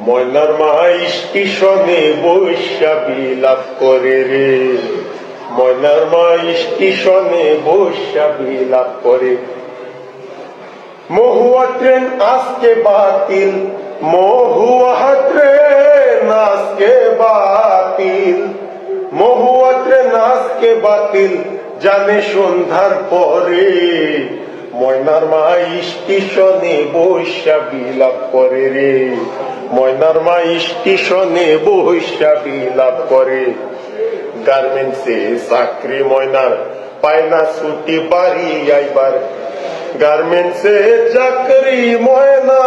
ময়নার মা স্টেশনে বৈশা বিলাপ করে রে, ময়নার মা স্টেশনে বৈশা বিলাপ করে। মহুয়া ট্রেন আজকে বাতিল, মহুয়া ট্রেন আজকে বাতিল, মহুয়া ট্রেন আজকে বাতিল, জানে সন্ধ্যার পরে। ময়নার মা স্টেশনে বৈশা বিলাপ করে রে, ময়নার মা স্টেশনে বৈশা বিলাপ করে। গার্মেন্টসে চাকরি ময়নার পায় না ছুটি বাড়ি আইবার, গার্মেন্টসে চাকরি ময়নার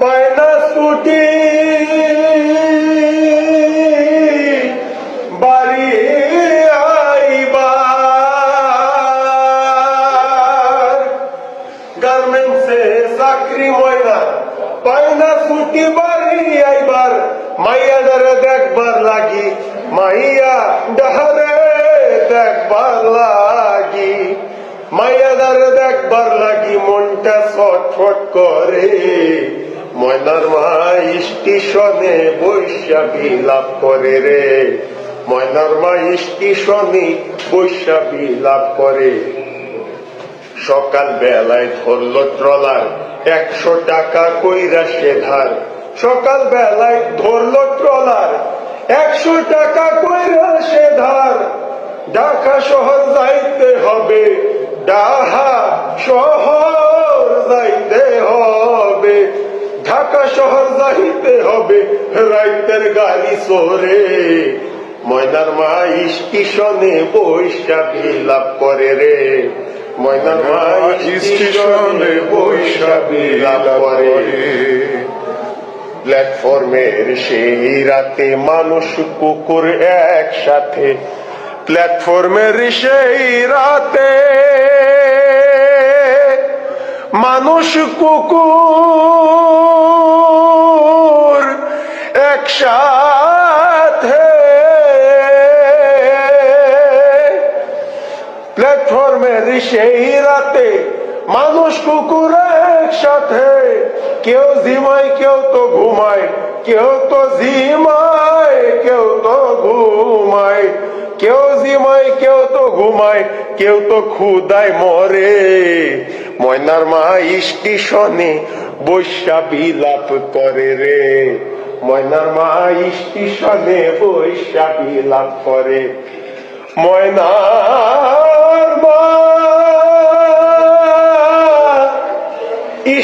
পায় না ছুটি বাড়ি আইবার, গার্মেন্টসে চাকরি ময়নার পায় না ছুটি বাড়ি আইবার। মাইয়া ডারে দেখবার লাগি, মাইয়া ডারে দেখবার লাগি, মাইয়া ডারে দেখবার লাগি মনটা ছটফট করে। ময়নার মা স্টেশনে বৈশা বিলাপ করে রে, ময়নার মা স্টেশনে বৈশা বিলাপ করে। সকাল বেলায় ধরলো ট্রলার, 100 টাকা কইরা সে ধার। সকাল বেলায় ধরলো ট্রলার, 100 টাকা কইরা সে ধার। ঢাকা শহর যাইতে হবে, ঢাকা শহর যাইতে হবে, ঢাকা শহর যাইতে হবে রাইতের গাড়ি চড়ে। ময়নার মা স্টেশনে বৈশা বিলাপ করে রে, ময়নার মা স্টেশনে বৈশা বিলাপ করে। প্ল্যাটফর্মের সেই রাতে মানুষ কুকুর একসাথে, প্ল্যাটফর্মের সেই রাতে মানুষ কুকুর একসাথে, প্ল্যাটফর্মের সেই রাতে মানুষ কুকুর একসাথে। কেউ ঝিমায় কেউ তো ঘুমায়, কেউ তো ঝিমায় কেউ তো ঘুমায়, কেউ ঝিমায় কেউ তো ঘুমায়, কেউ তো ক্ষুধায় মরে। ময়নার মা স্টেশনে বৈশা বিলাপ করে রে, ময়নার মা স্টেশনে বৈশা বিলাপ করে। ময়নার মা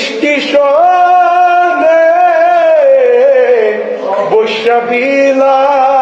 স্টেশনে বৈশা বিলাপ